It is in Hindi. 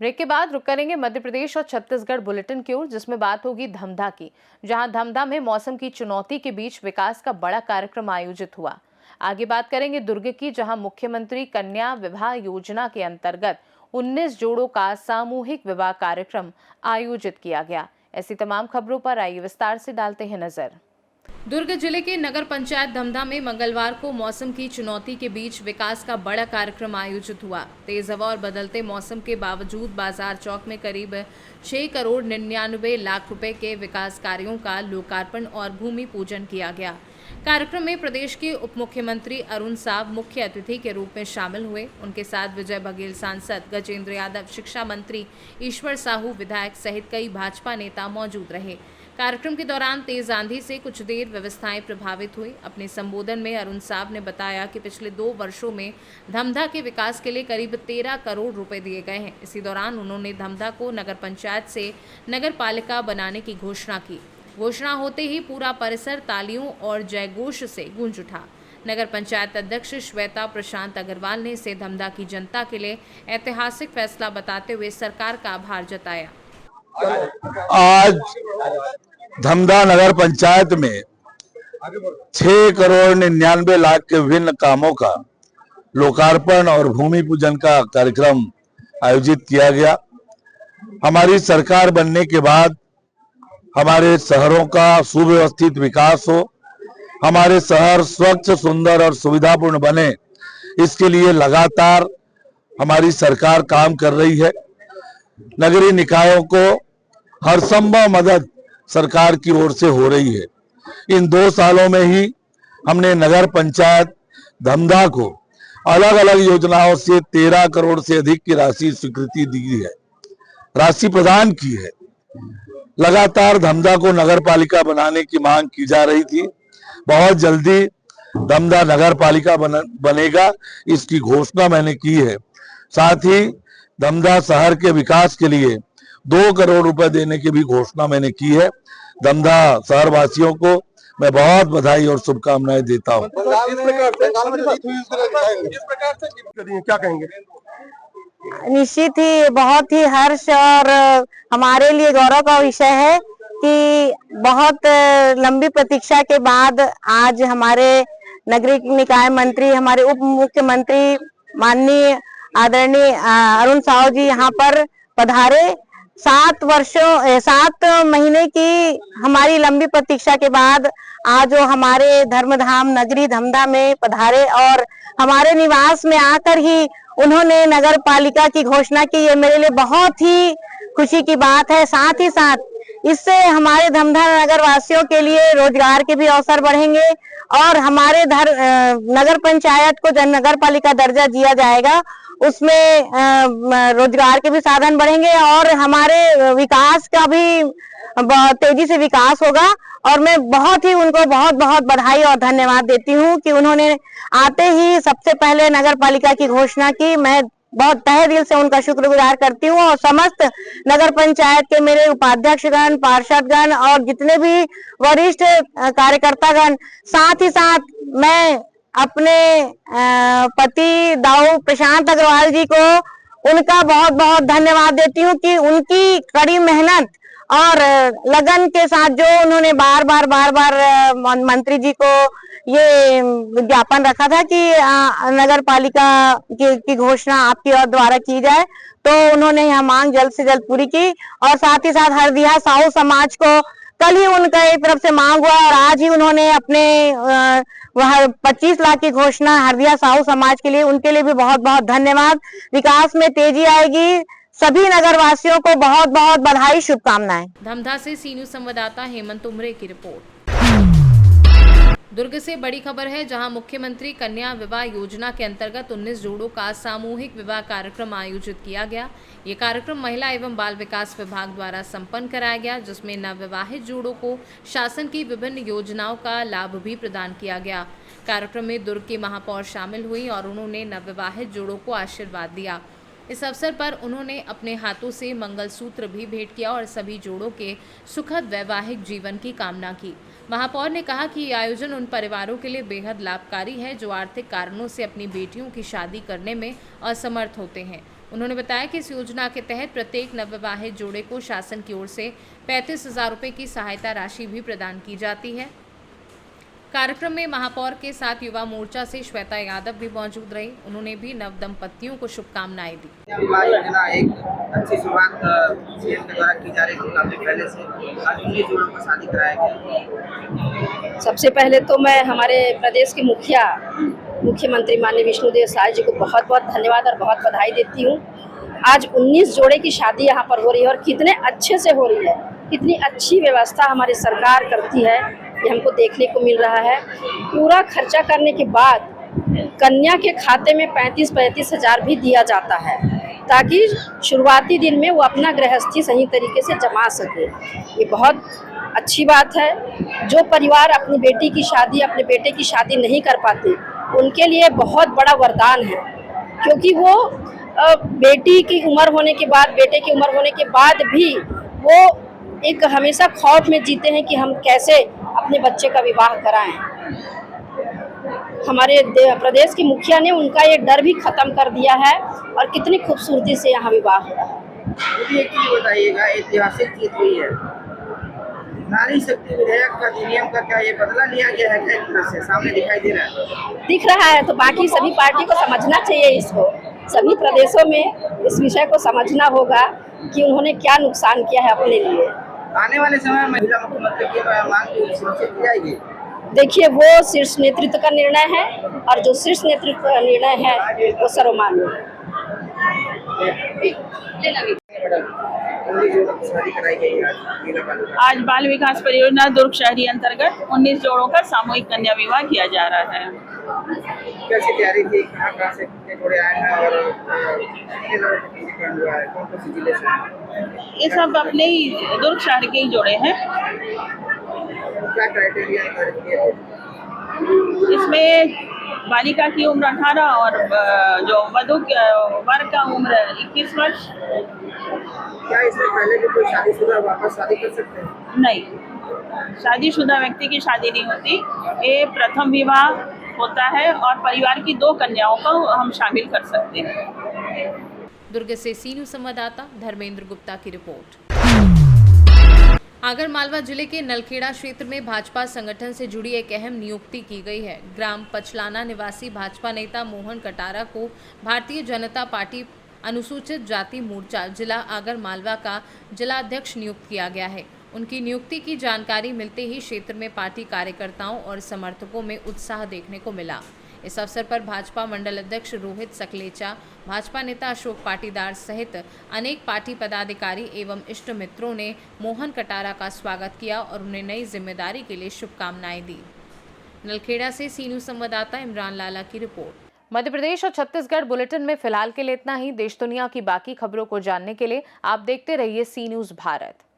ब्रेक के बाद रुक करेंगे मध्य प्रदेश और छत्तीसगढ़ बुलेटिन की ओर, जिसमें बात होगी धमधा की, जहां धमधा में मौसम की चुनौती के बीच विकास का बड़ा कार्यक्रम आयोजित हुआ। आगे बात करेंगे दुर्ग की, जहां मुख्यमंत्री कन्या विवाह योजना के अंतर्गत 19 जोड़ों का सामूहिक विवाह कार्यक्रम आयोजित किया गया। ऐसी तमाम खबरों पर आइए विस्तार से डालते हैं नजर। दुर्ग जिले के नगर पंचायत धमधा में मंगलवार को मौसम की चुनौती के बीच विकास का बड़ा कार्यक्रम आयोजित हुआ। तेज हवा और बदलते मौसम के बावजूद बाजार चौक में करीब 6 करोड़ 99 लाख रुपए के विकास कार्यों का लोकार्पण और भूमि पूजन किया गया। कार्यक्रम में प्रदेश के उप मुख्यमंत्री अरुण साव मुख्य अतिथि के रूप में शामिल हुए। उनके साथ विजय बघेल सांसद, गजेंद्र यादव शिक्षा मंत्री, ईश्वर साहू विधायक सहित कई भाजपा नेता मौजूद रहे। कार्यक्रम के दौरान तेज आंधी से कुछ देर व्यवस्थाएं प्रभावित हुई। अपने संबोधन में अरुण साव ने बताया कि पिछले 2 वर्षों में धमधा के विकास के लिए करीब 13 करोड़ रुपए दिए गए हैं। इसी दौरान उन्होंने धमधा को नगर पंचायत से नगर पालिका बनाने की घोषणा की। घोषणा होते ही पूरा परिसर तालियों और जयघोष से गूंज उठा। नगर पंचायत अध्यक्ष श्वेता प्रशांत अग्रवाल ने इसे धमधा की जनता के लिए ऐतिहासिक फैसला बताते हुए सरकार का आभार जताया। आज धमधा नगर पंचायत में 6 करोड़ 99 लाख के विभिन्न कामों का लोकार्पण और भूमि पूजन का कार्यक्रम आयोजित किया गया। हमारी सरकार बनने के बाद हमारे शहरों का सुव्यवस्थित विकास हो, हमारे शहर स्वच्छ, सुंदर और सुविधापूर्ण बने, इसके लिए लगातार हमारी सरकार काम कर रही है। नगरीय निकायों को हर संभव मदद सरकार की ओर से हो रही है। इन 2 सालों में ही हमने नगर पंचायत धमधा को अलग अलग योजनाओं से 13 करोड़ से अधिक की राशि स्वीकृति दी है, राशि प्रदान की है। लगातार धमधा को नगर पालिका बनाने की मांग की जा रही थी। बहुत जल्दी धमधा नगर पालिका बनेगा, इसकी घोषणा मैंने की है। साथ ही धमधा शहर के विकास के लिए 2 करोड़ रुपए देने की भी घोषणा मैंने की है। धमधा शहर वासियों को मैं बहुत बधाई और शुभकामनाएं देता हूं। क्या कहेंगे? निश्चित ही बहुत ही हर्ष और हमारे लिए गौरव का विषय है कि बहुत लंबी प्रतीक्षा के बाद आज हमारे नगरीय निकाय मंत्री, हमारे उप मुख्यमंत्री माननीय आदरणीय अरुण साव जी यहाँ पर पधारे। 7 महीने की हमारी लंबी प्रतीक्षा के बाद आज वो हमारे धर्मधाम नगरी धमधा में पधारे और हमारे निवास में आकर ही उन्होंने नगर पालिका की घोषणा की। ये मेरे लिए बहुत ही खुशी की बात है। साथ ही साथ इससे हमारे धमधा नगर वासियों के लिए रोजगार के भी अवसर बढ़ेंगे और हमारे नगर पंचायत को जब नगर पालिका दर्जा दिया जाएगा उसमें रोजगार के भी साधन बढ़ेंगे और हमारे विकास का भी तेजी से विकास होगा। और मैं बहुत ही उनको बहुत बहुत बधाई और धन्यवाद देती हूँ कि उन्होंने आते ही सबसे पहले नगर पालिका की घोषणा की। मैं बहुत तहे दिल से उनका शुक्रगुजार करती हूँ और समस्त नगर पंचायत के मेरे उपाध्यक्षगण, पार्षदगण और जितने भी वरिष्ठ कार्यकर्तागण, साथ ही साथ मैं अपने पति दाऊ प्रशांत अग्रवाल जी को उनका बहुत बहुत धन्यवाद देती हूँ कि उनकी कड़ी मेहनत और लगन के साथ जो उन्होंने बार बार मंत्री जी को ये विज्ञापन रखा था कि नगर पालिका की घोषणा आपकी और द्वारा की जाए, तो उन्होंने यह मांग जल्द से जल्द पूरी की। और साथ ही साथ हरदिया साहू समाज को कल ही उनका एक तरफ से मांग हुआ और आज ही उन्होंने अपने वह 25 लाख की घोषणा हरदिया साहू समाज के लिए, उनके लिए भी बहुत बहुत धन्यवाद। विकास में तेजी आएगी। सभी नगर वासियों को बहुत बहुत बधाई, शुभकामनाएं। धमधा से सी न्यूज संवाददाता हेमंत उमरे की रिपोर्ट। दुर्ग से बड़ी खबर है, जहां मुख्यमंत्री कन्या विवाह योजना के अंतर्गत 19 जोड़ों का सामूहिक विवाह कार्यक्रम आयोजित किया गया। ये कार्यक्रम महिला एवं बाल विकास विभाग द्वारा संपन्न कराया गया, जिसमें नवविवाहित जोड़ों को शासन की विभिन्न योजनाओं का लाभ भी प्रदान किया गया। कार्यक्रम में दुर्ग की महापौर शामिल हुई और उन्होंने नवविवाहित जोड़ों को आशीर्वाद दिया। इस अवसर पर उन्होंने अपने हाथों से मंगलसूत्र भी भेंट किया और सभी जोड़ों के सुखद वैवाहिक जीवन की कामना की। महापौर ने कहा कि ये आयोजन उन परिवारों के लिए बेहद लाभकारी है जो आर्थिक कारणों से अपनी बेटियों की शादी करने में असमर्थ होते हैं। उन्होंने बताया कि इस योजना के तहत प्रत्येक नवविवाहित जोड़े को शासन की ओर से 35,000 रुपये की सहायता राशि भी प्रदान की जाती है। कार्यक्रम में महापौर के साथ युवा मोर्चा से श्वेता यादव भी मौजूद रही। उन्होंने भी नव दंपतियों को शुभकामनाएं दी। विवाह योजना एक अच्छी शुरुआत सीएम के द्वारा की जा रही थी काफी पहले से। आज 19 जोड़ों को शादी कराया गया। सबसे पहले तो मैं हमारे प्रदेश के मुख्यमंत्री माननीय विष्णुदेव साय जी को बहुत बहुत धन्यवाद और बहुत बधाई देती हूँ। आज 19 जोड़े की शादी यहाँ पर हो रही है और कितने अच्छे से हो रही है, कितनी अच्छी व्यवस्था हमारी सरकार करती है, ये हमको देखने को मिल रहा है। पूरा खर्चा करने के बाद कन्या के खाते में 35-35 हज़ार भी दिया जाता है ताकि शुरुआती दिन में वो अपना गृहस्थी सही तरीके से जमा सके। ये बहुत अच्छी बात है। जो परिवार अपनी बेटी की शादी, अपने बेटे की शादी नहीं कर पाते, उनके लिए बहुत बड़ा वरदान है, क्योंकि वो बेटी की उम्र होने के बाद, बेटे की उम्र होने के बाद भी वो एक हमेशा खौफ में जीते हैं कि हम कैसे अपने बच्चे का विवाह कराएं। हमारे प्रदेश के मुखिया ने उनका ये डर भी खत्म कर दिया है और कितनी खूबसूरती से यहाँ विवाह हो रहा है। मुझे एक चीज बताइएगा, ऐतिहासिक चीज हुई है, नारी शक्ति विधेयक का अधिनियम का क्या ये बदला लिया गया है? क्या एक तरह से सामने दिखाई दे रहा है? दिख रहा है, तो बाकी सभी पार्टी को समझना चाहिए इसको। सभी प्रदेशों में इस विषय को समझना होगा कि उन्होंने क्या नुकसान किया है अपने लिए। आने वाले समय में महिला मुख्यमंत्री की मांग की सुनिश्चित की जाएगी। देखिए, वो शीर्ष नेतृत्व का निर्णय है और जो शीर्ष नेतृत्व का निर्णय है वो सर्वमान्य है। आज बाल विकास परियोजना दुर्ग शहरी अंतर्गत 19 जोड़ों का सामूहिक कन्या विवाह किया जा रहा है। कैसी तैयारी थी, कहाँ से कितने जोड़े आए हैं और कितने लोगों को पंजीकरण हुआ है, कौन कौन सी जिले से? ये सब अपने ही दुर्ग शहर के ही जोड़े हैं। क्या क्राइटेरिया निर्धारित किए थे? इसमें बालिका की उम्र 18 और जो वधु वर्ग का उम्र 21 वर्ष। क्या इसमें पहले भी कोई शादीशुदा वापस शादी कर सकते हैं? नहीं, शादीशुदा व्यक्ति की शादी नहीं होती, ये प्रथम विवाह होता है और परिवार की 2 कन्याओं को हम शामिल कर सकते हैं। दुर्ग से सी न्यूज़ संवाददाता धर्मेंद्र गुप्ता की रिपोर्ट। आगरमालवा जिले के नलखेड़ा क्षेत्र में भाजपा संगठन से जुड़ी एक अहम नियुक्ति की गई है। ग्राम पचलाना निवासी भाजपा नेता मोहन कटारा को भारतीय जनता पार्टी अनुसूचित जाति मोर्चा जिला आगरमालवा का जिलाध्यक्ष नियुक्त किया गया है। उनकी नियुक्ति की जानकारी मिलते ही क्षेत्र में पार्टी कार्यकर्ताओं और समर्थकों में उत्साह देखने को मिला। इस अवसर पर भाजपा मंडल अध्यक्ष रोहित सकलेचा, भाजपा नेता अशोक पाटीदार सहित अनेक पार्टी पदाधिकारी एवं इष्ट मित्रों ने मोहन कटारा का स्वागत किया और उन्हें नई जिम्मेदारी के लिए शुभकामनाएं दी। नलखेड़ा से सी न्यूज़ संवाददाता इमरान लाला की रिपोर्ट। मध्य प्रदेश और छत्तीसगढ़ बुलेटिन में फिलहाल के लिए इतना ही। देश दुनिया की बाकी खबरों को जानने के लिए आप देखते रहिए सी न्यूज़ भारत।